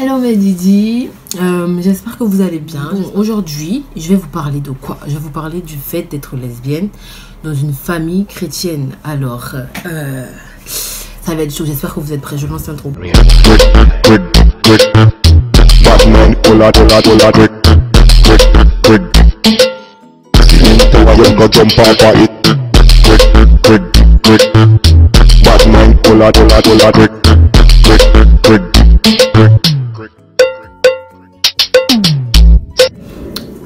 Hello mes Didi, j'espère que vous allez bien. Aujourd'hui, je vais vous parler de quoi? Je vais vous parler du fait d'être lesbienne dans une famille chrétienne. Alors, ça va être chaud, j'espère que vous êtes prêts. Je lance l'intro.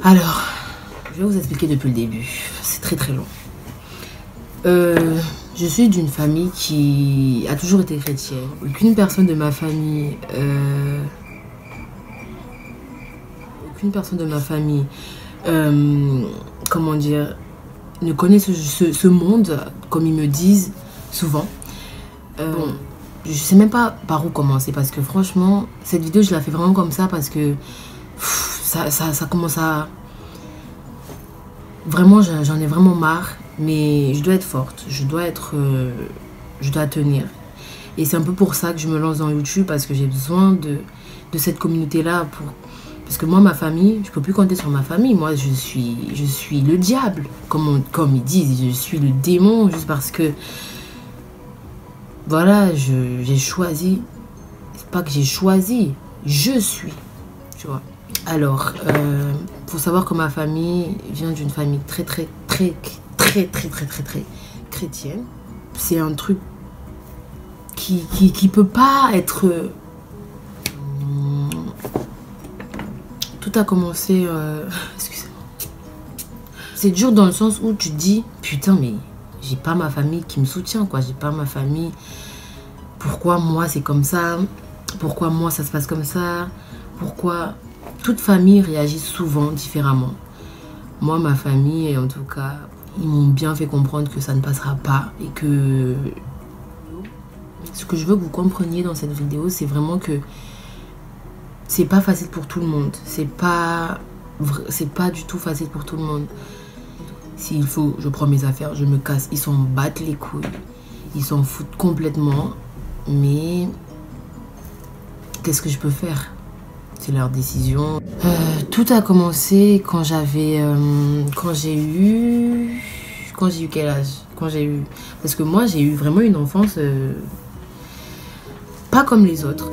Alors, je vais vous expliquer depuis le début. C'est très long. Je suis d'une famille qui a toujours été chrétienne. Aucune personne de ma famille, comment dire, ne connaît ce monde comme ils me disent souvent. Bon, je sais même pas par où commencer parce que franchement, cette vidéo je la fais vraiment comme ça parce que ça commence à... Vraiment, j'en ai vraiment marre, mais je dois être forte, je dois tenir. Et c'est un peu pour ça que je me lance dans YouTube, parce que j'ai besoin de cette communauté-là. Parce que moi, ma famille, je peux plus compter sur ma famille. Moi, je suis le diable, comme ils disent. Je suis le démon, juste parce que... Voilà, j'ai choisi... C'est pas que j'ai choisi, je suis, tu vois. Alors, faut savoir que ma famille vient d'une famille très chrétienne. C'est un truc qui peut pas être... Tout a commencé... Excusez-moi. C'est dur dans le sens où tu te dis, putain, mais j'ai pas ma famille qui me soutient, quoi. J'ai pas ma famille. Pourquoi moi c'est comme ça? Pourquoi moi ça se passe comme ça? Pourquoi... Toute famille réagit souvent différemment. Moi, ma famille, en tout cas, ils m'ont bien fait comprendre que ça ne passera pas. Et que ce que je veux que vous compreniez dans cette vidéo, c'est vraiment que c'est pas facile pour tout le monde. C'est pas du tout facile pour tout le monde. S'il faut, je prends mes affaires, je me casse. Ils s'en battent les couilles. Ils s'en foutent complètement. Mais qu'est-ce que je peux faire? C'est leur décision. Tout a commencé quand j'ai eu quel âge? Parce que moi, j'ai eu vraiment une enfance pas comme les autres.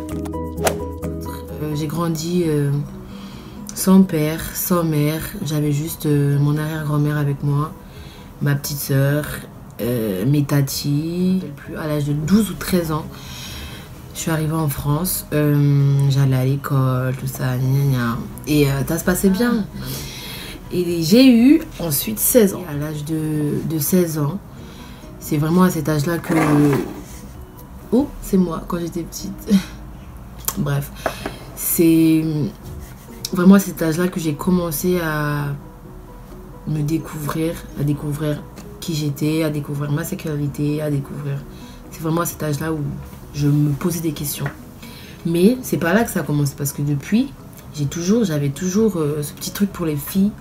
J'ai grandi sans père, sans mère. J'avais juste mon arrière-grand-mère avec moi, ma petite soeur, mes tatis. À l'âge de 12 ou 13 ans, je suis arrivée en France, j'allais à l'école, tout ça, et ça se passait bien. Et j'ai eu ensuite 16 ans. À l'âge de 16 ans, c'est vraiment à cet âge-là que... Oh, c'est moi, quand j'étais petite. Bref, c'est vraiment à cet âge-là que j'ai commencé à me découvrir, à découvrir qui j'étais, à découvrir ma sexualité, à découvrir... C'est vraiment à cet âge-là où je me posais des questions. Mais c'est pas là que ça a commencé, parce que depuis, j'avais toujours ce petit truc pour les filles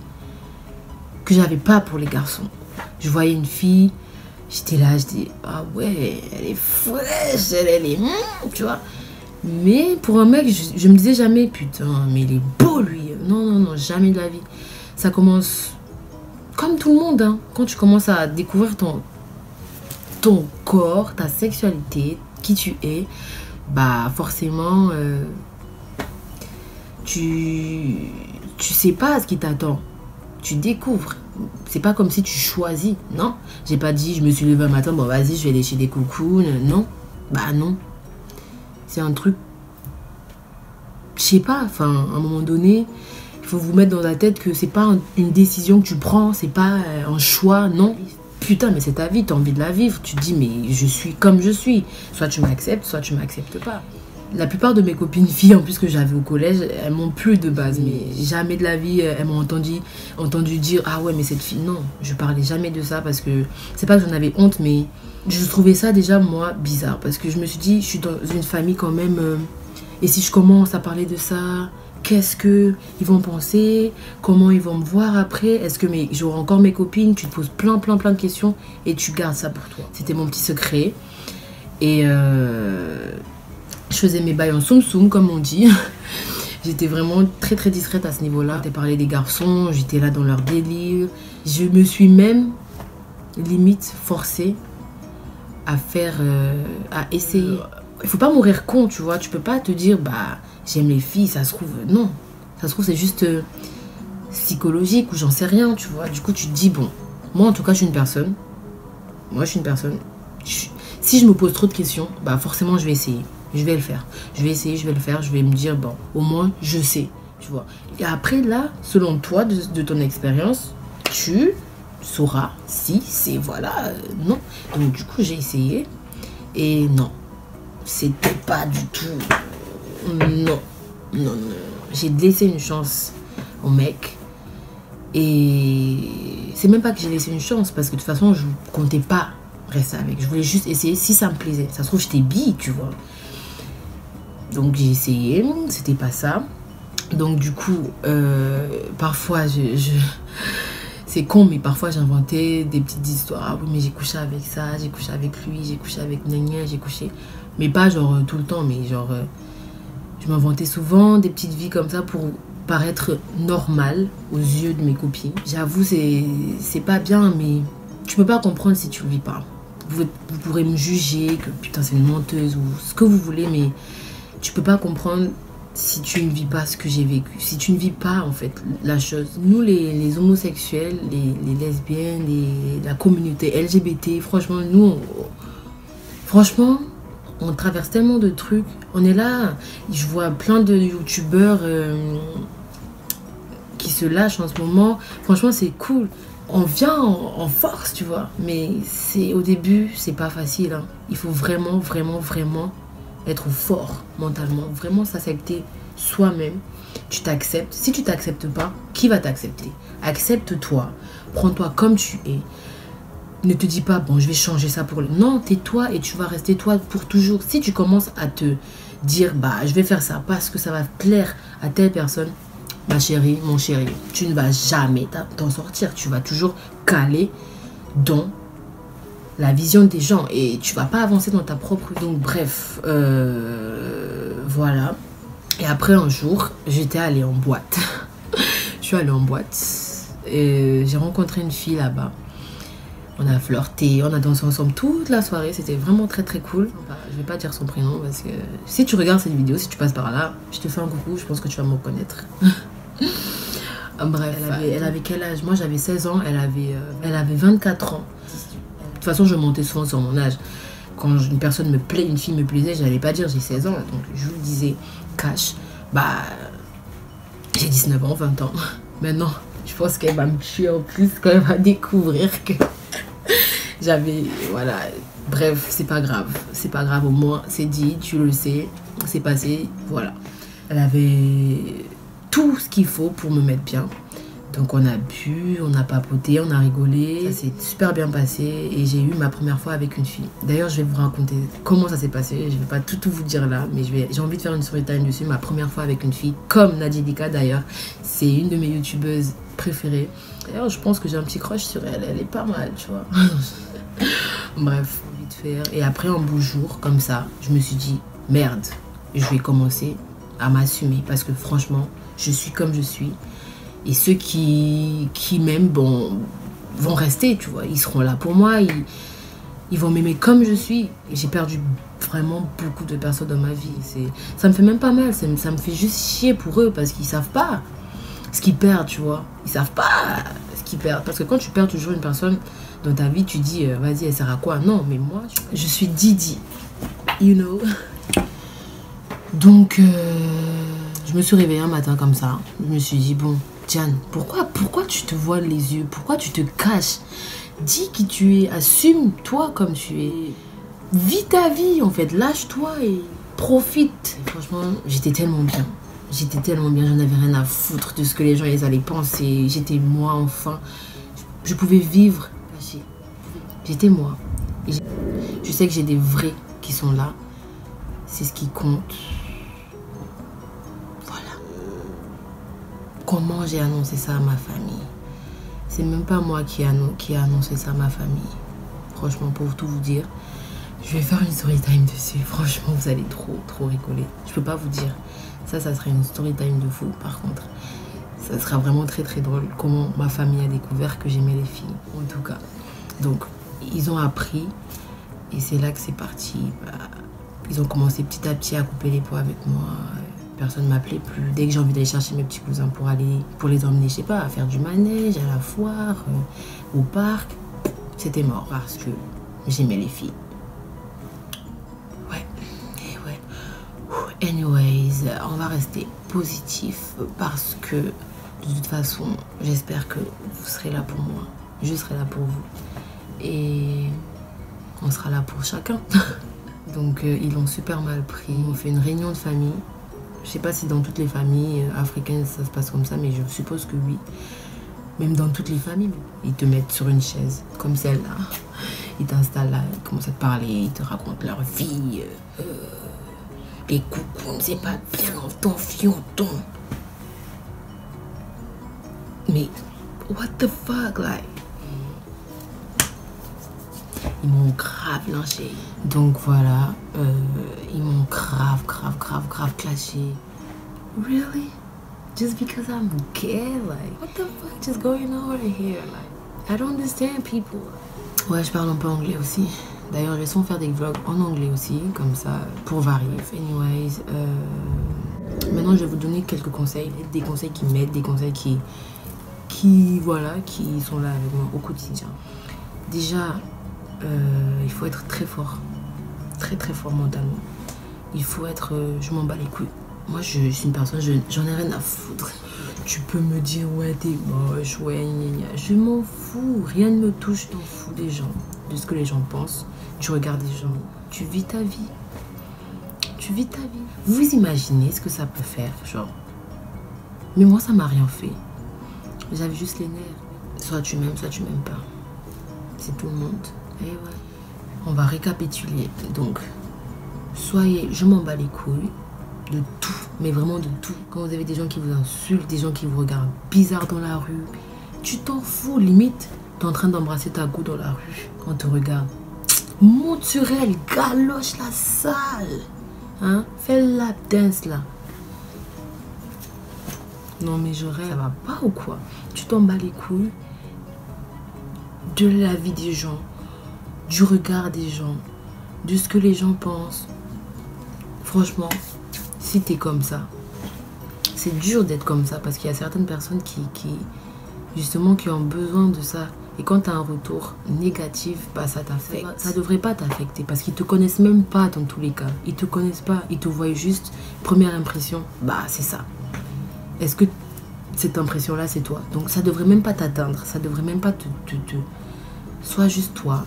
que j'avais pas pour les garçons. Je voyais une fille, j'étais là, je dis ah ouais, elle est fraîche, elle est tu vois. Mais pour un mec, je me disais jamais putain, mais il est beau lui. Non, jamais de la vie. Ça commence comme tout le monde, hein, quand tu commences à découvrir ton corps, ta sexualité, qui tu es, bah forcément tu sais pas ce qui t'attend, tu découvres. C'est pas comme si tu choisis, non. J'ai pas dit je me suis levée un matin, bon vas-y je vais lécher des coucous, non, bah non. C'est un truc, je sais pas, enfin à un moment donné il faut vous mettre dans la tête que c'est pas une décision que tu prends, c'est pas un choix, non. Putain, mais c'est ta vie, t'as envie de la vivre. Tu te dis, mais je suis comme je suis. Soit tu m'acceptes, soit tu m'acceptes pas. La plupart de mes copines filles, en plus que j'avais au collège, elles m'ont plu de base. Mais jamais de la vie, elles m'ont entendu dire, ah ouais, mais cette fille, non. Je parlais jamais de ça parce que, c'est pas que j'en avais honte, mais je trouvais ça déjà, moi, bizarre. Parce que je me suis dit, je suis dans une famille quand même. Et si je commence à parler de ça, qu'est-ce qu'ils vont penser? Comment ils vont me voir après? Est-ce que j'aurai encore mes copines? Tu te poses plein de questions et tu gardes ça pour toi. C'était mon petit secret. Et je Je faisais mes bails en soum-soum, comme on dit. J'étais vraiment très très discrète à ce niveau-là. J'ai parlé des garçons, j'étais là dans leur délire. Je me suis même limite forcée à faire, à essayer. Il faut pas mourir con, tu vois. Tu peux pas te dire, bah, j'aime les filles, ça se trouve. Non, ça se trouve, c'est juste psychologique ou j'en sais rien, tu vois. Du coup, tu te dis, bon, moi en tout cas, je suis une personne. Moi, je suis une personne. Si je me pose trop de questions, bah, forcément, je vais essayer. Je vais le faire. Je vais essayer, je vais le faire. Je vais me dire, bon, au moins, je sais, tu vois. Et après, là, selon toi, de ton expérience, tu sauras si c'est, voilà, non. Donc, du coup, j'ai essayé. Et non, c'était pas du tout... Non, non, non. J'ai laissé une chance au mec. Et c'est même pas que j'ai laissé une chance, parce que de toute façon, je comptais pas rester avec. Je voulais juste essayer si ça me plaisait. Ça se trouve, j'étais bi, tu vois. Donc j'ai essayé, c'était pas ça. Donc du coup, parfois, c'est con, mais parfois j'inventais des petites histoires. Ah oui, mais j'ai couché avec ça, j'ai couché avec lui, j'ai couché avec Nania, j'ai couché... Mais pas genre tout le temps, mais genre... je m'inventais souvent des petites vies comme ça pour paraître normale aux yeux de mes copines. J'avoue, c'est pas bien, mais tu peux pas comprendre si tu le vis pas. Vous pourrez me juger que putain c'est une menteuse ou ce que vous voulez, mais... Tu peux pas comprendre si tu ne vis pas ce que j'ai vécu. Si tu ne vis pas, en fait, la chose. Nous, les homosexuels, les lesbiennes, la communauté LGBT, franchement, nous, franchement, on traverse tellement de trucs. On est là, je vois plein de youtubeurs qui se lâchent en ce moment. Franchement, c'est cool. On vient en force, tu vois. Mais au début, c'est pas facile. Hein. Il faut vraiment, vraiment, vraiment... être fort mentalement, vraiment s'accepter soi-même. Tu t'acceptes. Si tu t'acceptes pas, qui va t'accepter? Accepte-toi, prends-toi comme tu es. Ne te dis pas, bon, je vais changer ça pour... Non, tais-toi et tu vas rester toi pour toujours. Si tu commences à te dire, bah, je vais faire ça parce que ça va plaire à telle personne, ma chérie, mon chéri, tu ne vas jamais t'en sortir. Tu vas toujours caler dans la vision des gens et tu vas pas avancer dans ta propre... Donc bref, voilà. Et après un jour, j'étais allée en boîte. Je suis allée en boîte et j'ai rencontré une fille là-bas. On a flirté, on a dansé ensemble toute la soirée. C'était vraiment très très cool. Je vais pas dire son prénom parce que si tu regardes cette vidéo, si tu passes par là, je te fais un coucou, je pense que tu vas me reconnaître. Bref, elle avait quel âge? Moi j'avais 16 ans, elle avait 24 ans. De toute façon, je montais souvent sur mon âge. Quand une fille me plaisait, je n'allais pas dire j'ai 16 ans. Donc, je vous disais cash, bah, j'ai 19 ans, 20 ans. Maintenant, je pense qu'elle va me tuer en plus quand elle va découvrir que j'avais, voilà. Bref, c'est pas grave. C'est pas grave, au moins, c'est dit, tu le sais, c'est passé, voilà. Elle avait tout ce qu'il faut pour me mettre bien. Donc on a bu, on a papoté, on a rigolé. Ça s'est super bien passé et j'ai eu ma première fois avec une fille. D'ailleurs, je vais vous raconter comment ça s'est passé. Je vais pas tout vous dire là, mais j'ai envie de faire une story time dessus. Ma première fois avec une fille, comme Nadjelika d'ailleurs. C'est une de mes youtubeuses préférées. D'ailleurs, je pense que j'ai un petit crush sur elle. Elle est pas mal, tu vois. Bref, vite faire. Et après un beau jour, comme ça, je me suis dit, merde, je vais commencer à m'assumer. Parce que franchement, je suis comme je suis. Et ceux qui m'aiment, bon, vont rester, tu vois. Ils seront là pour moi. Ils vont m'aimer comme je suis. J'ai perdu vraiment beaucoup de personnes dans ma vie. Ça me fait même pas mal. Ça me fait juste chier pour eux parce qu'ils savent pas ce qu'ils perdent, tu vois. Ils savent pas ce qu'ils perdent. Parce que quand tu perds toujours une personne dans ta vie, tu dis, vas-y, elle sert à quoi? Non, mais moi, je suis Didi. You know. Donc, je me suis réveillée un matin comme ça. Je me suis dit, bon... Diane, pourquoi tu te voiles les yeux? Pourquoi tu te caches? Dis qui tu es, assume-toi comme tu es. Vis ta vie, en fait, lâche-toi et profite. Et franchement, j'étais tellement bien. J'étais tellement bien, j'en avais rien à foutre de ce que les gens ils allaient penser. J'étais moi, enfin. Je pouvais vivre. J'étais moi. Et je sais que j'ai des vrais qui sont là. C'est ce qui compte. Comment j'ai annoncé ça à ma famille? C'est même pas moi qui ai annoncé ça à ma famille. Franchement, pour tout vous dire, Je vais faire une story time dessus. Franchement, vous allez trop rigoler. Je peux pas vous dire. Ça serait une story time de fou. Par contre, ça sera vraiment très drôle. Comment ma famille a découvert que j'aimais les filles. En tout cas. Donc, ils ont appris. Et c'est là que c'est parti. Ils ont commencé petit à petit à couper les poids avec moi. Personne ne m'appelait plus. Dès que j'ai envie d'aller chercher mes petits cousins pour les emmener, je sais pas, à faire du manège, à la foire, au parc, c'était mort parce que j'aimais les filles. Ouais, et ouais. Anyways, on va rester positif parce que de toute façon, j'espère que vous serez là pour moi. Je serai là pour vous. Et on sera là pour chacun. Donc ils l'ont super mal pris. On fait une réunion de famille. Je sais pas si dans toutes les familles africaines ça se passe comme ça, mais je suppose que oui. Même dans toutes les familles, ils te mettent sur une chaise comme celle-là. Ils t'installent là, ils commencent à te parler, ils te racontent leur vie. Les coucous, c'est pas bien, ton fion-ton. Mais what the fuck, like. Ils m'ont grave lynché. Donc voilà, ils m'ont grave clashé. Really? Just because I'm gay? Like, what the fuck is going on over here? Like, I don't understand people. Ouais, je parle un peu anglais aussi. D'ailleurs, je vais souvent faire des vlogs en anglais aussi, comme ça, pour varier. Anyways, maintenant je vais vous donner quelques conseils. Des conseils qui m'aident, des conseils qui sont là avec moi au quotidien. Déjà, il faut être très fort. Très fort mentalement. Il faut être... je m'en bats les couilles. Moi, je suis une personne, j'en ai rien à foutre. Tu peux me dire, ouais, t'es moche, ouais, gna. Je m'en fous. Rien ne me touche, je m'en fous des gens. De ce que les gens pensent. Tu regardes les gens. Tu vis ta vie. Tu vis ta vie. Vous imaginez ce que ça peut faire, genre. Mais moi, ça m'a rien fait. J'avais juste les nerfs. Soit tu m'aimes pas. C'est tout le monde. Et ouais. On va récapituler. Donc, je m'en bats les couilles de tout, mais vraiment de tout. Quand vous avez des gens qui vous insultent, des gens qui vous regardent bizarre dans la rue, tu t'en fous. Limite, t'es en train d'embrasser ta go dans la rue. On te regarde. Monte sur elle, galoche la salle. Hein? Fais le lap dance là. Non mais je rêve. Ça va pas ou quoi? Tu t'en bats les couilles de la vie des gens, du regard des gens, de ce que les gens pensent. Franchement, si t'es comme ça, c'est dur d'être comme ça parce qu'il y a certaines personnes qui ont besoin de ça. Et quand tu as un retour négatif, bah, ça t'affecte. Ça devrait pas t'affecter parce qu'ils te connaissent même pas dans tous les cas. Ils te connaissent pas, ils te voient juste. Première impression, bah c'est ça. Est-ce que cette impression-là, c'est toi? Donc ça devrait même pas t'atteindre. Ça devrait même pas te... Sois juste toi.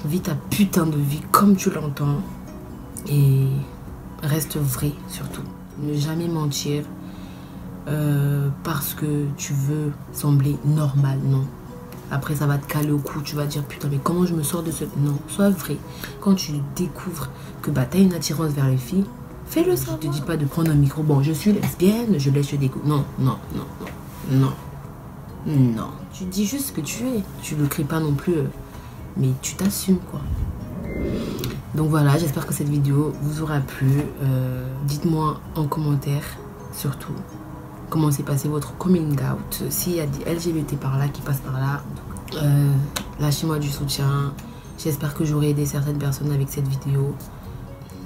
Vis ta putain de vie comme tu l'entends. Et reste vrai surtout. Ne jamais mentir parce que tu veux sembler normal, non. Après ça va te caler au cou, tu vas dire putain mais comment je me sors de ce... Non, sois vrai. Quand tu découvres que bah, tu as une attirance vers les filles, fais-le savoir. Je te dis pas de prendre un micro, bon je suis lesbienne, je laisse le découvrir. Non. Tu dis juste ce que tu es. Tu le crées pas non plus, mais tu t'assumes quoi. Donc voilà, j'espère que cette vidéo vous aura plu. Dites-moi en commentaire surtout comment s'est passé votre coming out. S'il y a des LGBT par là qui passent par là, lâchez-moi du soutien. J'espère que j'aurai aidé certaines personnes avec cette vidéo.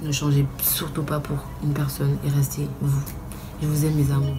Ne changez surtout pas pour une personne et restez vous. Je vous aime mes amours.